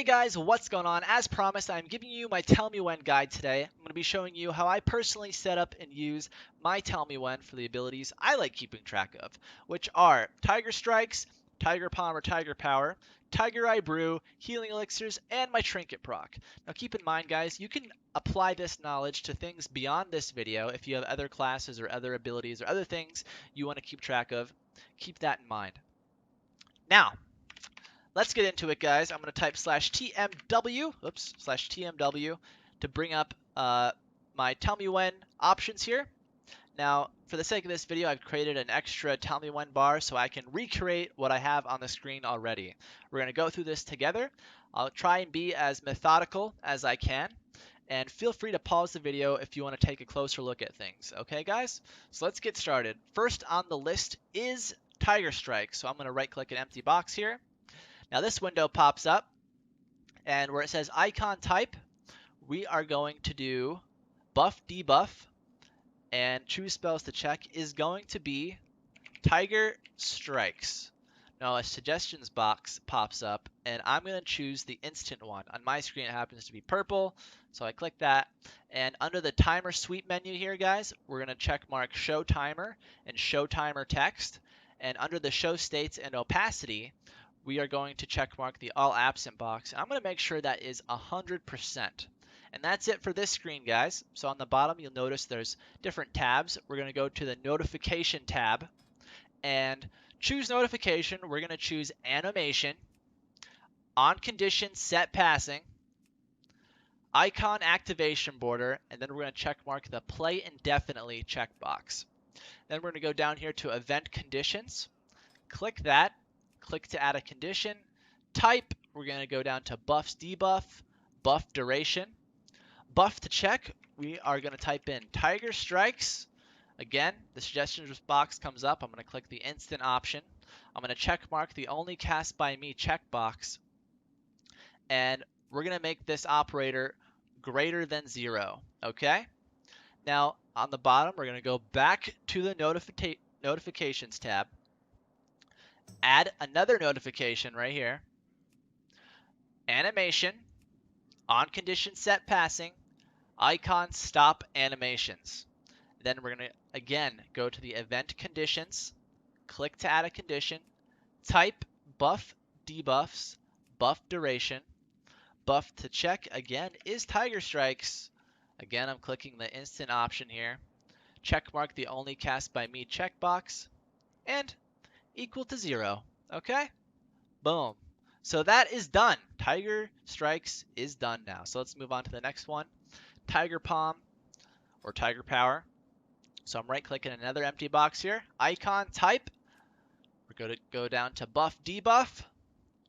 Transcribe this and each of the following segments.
guys, what's going on? As promised, I'm giving you my Tell Me When guide today. I'm going to be showing you how I personally set up and use my Tell Me When for the abilities I like keeping track of, which are Tiger Strikes, Tiger Palm or Tiger Power, Tiger I Brew, Healing Elixirs, and my Trinket Proc. Now keep in mind guys, you can apply this knowledge to things beyond this video if you have other classes or other abilities or other things you want to keep track of. Keep that in mind. Now, let's get into it, guys. I'm going to type /TMW to bring up my Tell Me When options here. Now, for the sake of this video, I've created an extra Tell Me When bar so I can recreate what I have on the screen already. We're going to go through this together. I'll try and be as methodical as I can. And feel free to pause the video if you want to take a closer look at things. Okay, guys? So let's get started. First on the list is Tiger Strike. So I'm going to right-click an empty box here. Now this window pops up, and where it says icon type, we are going to do buff debuff, and choose spells to check is going to be Tiger Strikes. Now a suggestions box pops up, and I'm going to choose the instant one. On my screen it happens to be purple, so I click that. And under the timer sweep menu here, guys, we're going to check mark show timer and show timer text. And under the show states and opacity, we are going to check mark the all absent box. And I'm going to make sure that is 100%. And that's it for this screen, guys. So on the bottom, you'll notice there's different tabs. We're going to go to the notification tab and choose notification. We're going to choose animation, on condition set passing, icon activation border, and then we're going to check mark the play indefinitely checkbox. Then we're going to go down here to event conditions, click that. Click to add a condition. Type, we're going to go down to buffs debuff, buff duration. Buff to check, we are going to type in Tiger Strikes. Again, the suggestions box comes up. I'm going to click the instant option. I'm going to check mark the only cast by me checkbox. And we're going to make this operator greater than 0. Okay? Now, on the bottom, we're going to go back to the notifications tab. Add another notification right here. Animation, on condition set passing, icon stop animations. Then we're going to, again, go to the event conditions, click to add a condition, type buff debuffs, buff duration. Buff to check, again, is Tiger Strikes. Again, I'm clicking the instant option here. Check mark the only cast by me checkbox. And equal to 0. Okay? Boom. So that is done. Tiger Strikes is done now. So let's move on to the next one. Tiger Palm or Tiger Power. So I'm right-clicking another empty box here. Icon type. We're going to go down to buff debuff.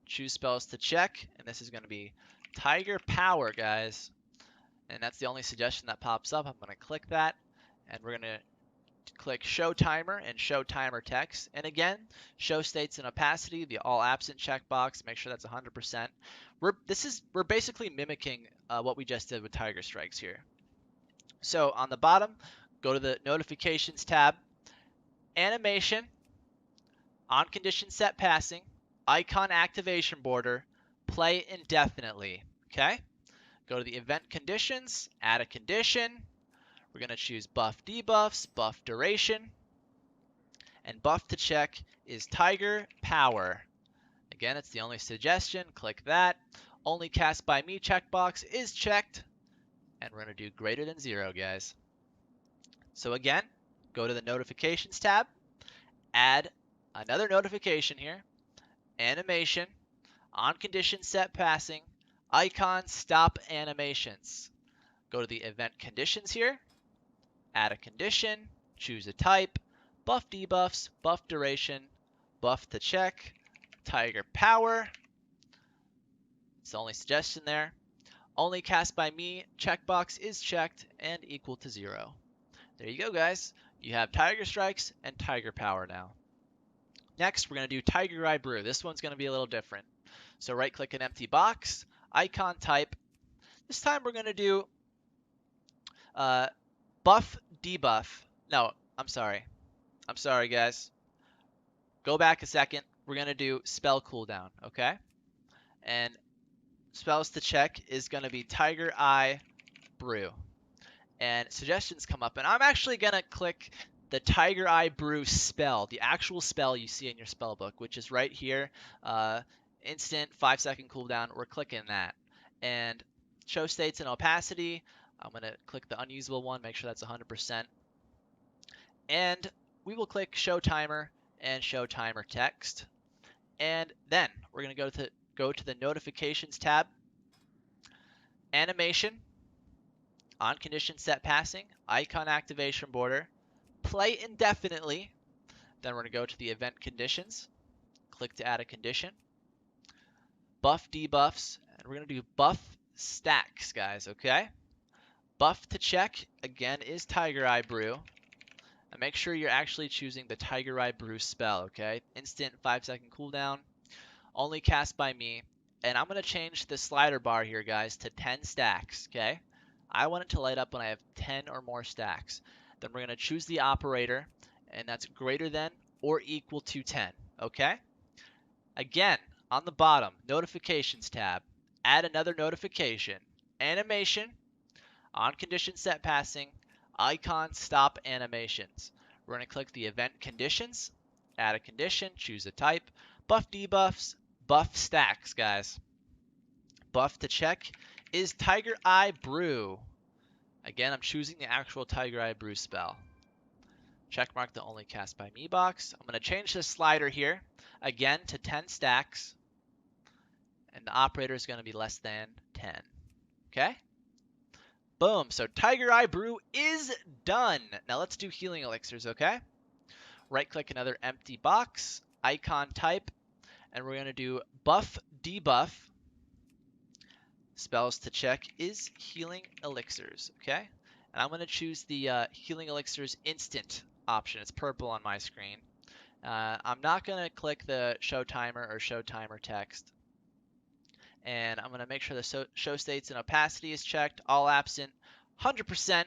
Choose spells to check. And this is going to be Tiger Power, guys. And that's the only suggestion that pops up. I'm going to click that. And we're going to click show timer and show timer text. And again, show states and opacity, the all absent checkbox, make sure that's 100%. We're basically mimicking what we just did with Tiger Strikes here. So on the bottom, go to the notifications tab, animation, on condition set passing, icon activation border, play indefinitely. Okay? Go to the event conditions, add a condition. We're going to choose buff debuffs, buff duration, and buff to check is Tiger Power. Again, it's the only suggestion. Click that. Only cast by me checkbox is checked, and we're going to do greater than 0, guys. So again, go to the notifications tab, add another notification here, animation, on condition set passing, icon stop animations. Go to the event conditions here. Add a condition, choose a type, buff debuffs, buff duration, buff to check, Tiger Power. It's the only suggestion there. Only cast by me checkbox is checked and equal to 0. There you go, guys. You have Tiger Strikes and Tiger Power now. Next, we're going to do Tiger I Brew. This one's going to be a little different. So right-click an empty box, icon type. This time we're going to do buff debuff. No, I'm sorry. I'm sorry, guys. Go back a second. We're going to do spell cooldown, okay? And spells to check is going to be Tiger I Brew. And suggestions come up, and I'm actually going to click the Tiger I Brew spell, the actual spell you see in your spell book, which is right here. Instant 5-second cooldown. We're clicking that. And show states and opacity. I'm going to click the unusable one, make sure that's 100%. And we will click show timer and show timer text. And then we're going to go to the notifications tab. Animation. On condition set passing. Icon activation border. Play indefinitely. Then we're going to go to the event conditions. Click to add a condition. Buff debuffs. And we're going to do buff stacks, guys, okay? Buff to check, again, is Tiger I Brew. And make sure you're actually choosing the Tiger I Brew spell, okay? Instant 5-second cooldown. Only cast by me. And I'm going to change the slider bar here, guys, to 10 stacks, okay? I want it to light up when I have 10 or more stacks. Then we're going to choose the operator, and that's greater than or equal to 10, okay? Again, on the bottom, notifications tab, add another notification, animation, on condition set passing, icon stop animations. We're going to click the event conditions, add a condition, choose a type, buff debuffs, buff stacks, guys. Buff to check is Tiger I Brew. Again, I'm choosing the actual Tiger I Brew spell. Checkmark the only cast by me box. I'm going to change the slider here, again, to 10 stacks. And the operator is going to be less than 10. Okay? Boom. So Tiger I Brew is done. Now let's do healing elixirs, okay? Right-click another empty box, icon type, and we're going to do buff debuff. Spells to check is healing elixirs, okay? And I'm going to choose the healing elixirs instant option. It's purple on my screen. I'm not going to click the show timer or show timer text. And I'm going to make sure the show states and opacity is checked, all absent, 100%.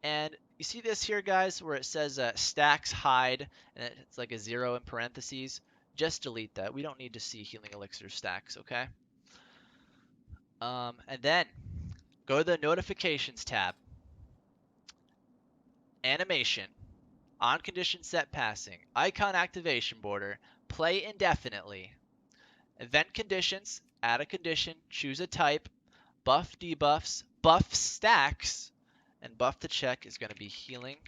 And you see this here, guys, where it says stacks hide, and it's like a 0 in parentheses. Just delete that. We don't need to see healing elixir stacks, okay? And then go to the notifications tab. Animation. On condition set passing. Icon activation border. Play indefinitely. Event conditions. Add a condition. Choose a type. Buff debuffs. Buff stacks. And buff to check is going to be healing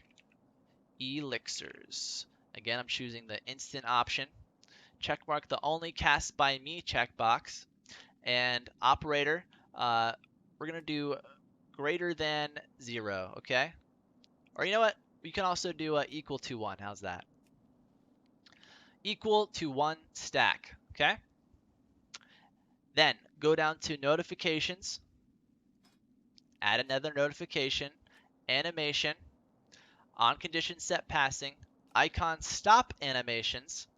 elixirs. Again, I'm choosing the instant option. Checkmark the only cast by me checkbox. And operator, we're going to do greater than 0, okay? Or you know what? We can also do equal to 1. How's that? Equal to 1 stack, okay? Then go down to notifications. Add another notification. Animation. On condition set passing. Icon stop animations.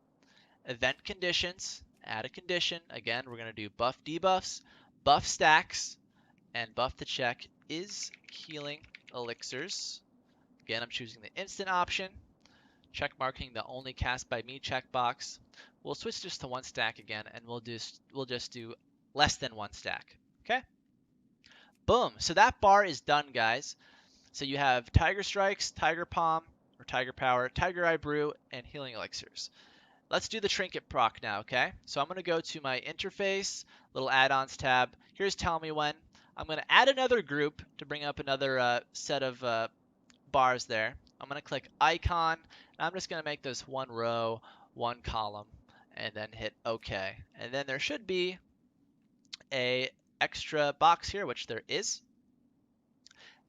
Event conditions. Add a condition. Again, we're going to do buff debuffs, buff stacks, and buff to check is healing elixirs. Again, I'm choosing the instant option. Check marking the only cast by me checkbox. We'll switch just to 1 stack again, and we'll just do less than 1 stack. Okay? Boom. So that bar is done, guys. So you have Tiger Strikes, Tiger Palm, or Tiger Power, Tiger I Brew, and healing elixirs. Let's do the Trinket Proc now, okay? So I'm going to go to my interface, little add-ons tab. Here's Tell Me When. I'm going to add another group to bring up another set of bars there. I'm going to click Icon, and I'm just going to make this 1 row, 1 column, and then hit OK. And then there should be a extra box here, which there is.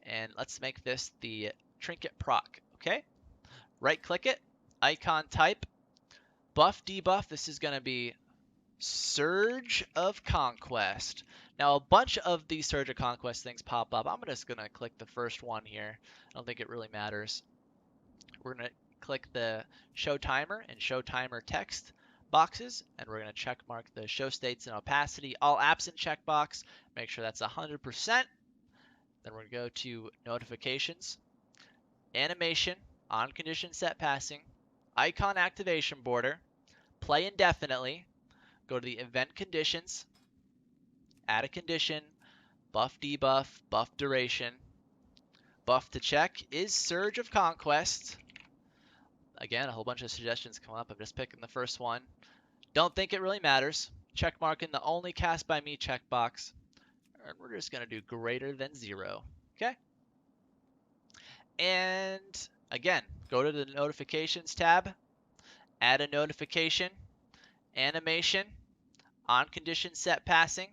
And let's make this the Trinket Proc, okay? Right-click it, Icon type. Buff debuff, this is going to be Surge of Conquest. Now, a bunch of these Surge of Conquest things pop up. I'm just going to click the first one here. I don't think it really matters. We're going to click the Show Timer and Show Timer text boxes, and we're going to check mark the Show States and Opacity All Absent checkbox. Make sure that's 100%. Then we're going to go to Notifications, Animation, On Condition Set Passing, Icon Activation Border, Play Indefinitely, go to the Event Conditions, add a condition, buff debuff, buff duration. Buff to check is Surge of Conquest. Again, a whole bunch of suggestions come up. I'm just picking the first one. Don't think it really matters. Check marking the only cast by me checkbox. And we're just going to do greater than 0. Okay? And again, go to the notifications tab. Add a notification. Animation. On condition set passing.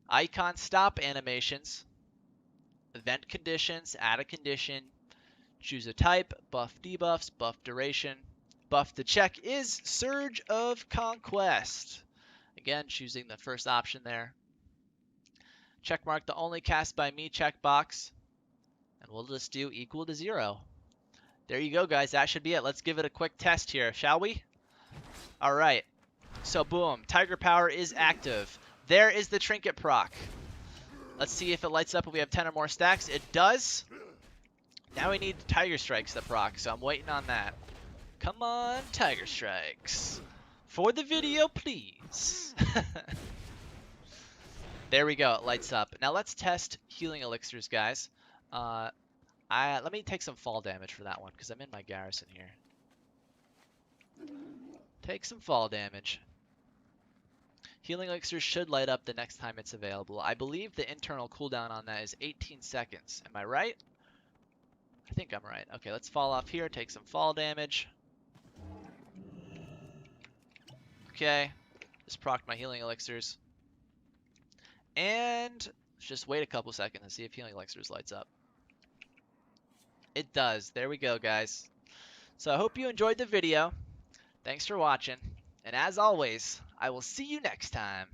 Icon stop animations. Event conditions. Add a condition. Choose a type. Buff debuffs. Buff duration. Buff to check is Surge of Conquest. Again, choosing the first option there. Checkmark the only cast by me checkbox. And we'll just do equal to 0. There you go, guys. That should be it. Let's give it a quick test here, shall we? All right. So, boom. Tiger Power is active. There is the Trinket Proc. Let's see if it lights up if we have 10 or more stacks. It does. Now we need Tiger Strikes to proc, so I'm waiting on that. Come on, Tiger Strikes. For the video, please. There we go. It lights up. Now let's test healing elixirs, guys. Let me take some fall damage for that one because I'm in my garrison here. Take some fall damage. Healing elixirs should light up the next time it's available. I believe the internal cooldown on that is 18 seconds. Am I right? I think I'm right. Okay, let's fall off here. Take some fall damage. Okay. Just procced my healing elixirs. And let's just wait a couple seconds and see if healing elixirs lights up. It does. There we go, guys. So I hope you enjoyed the video. Thanks for watching. And as always, I will see you next time.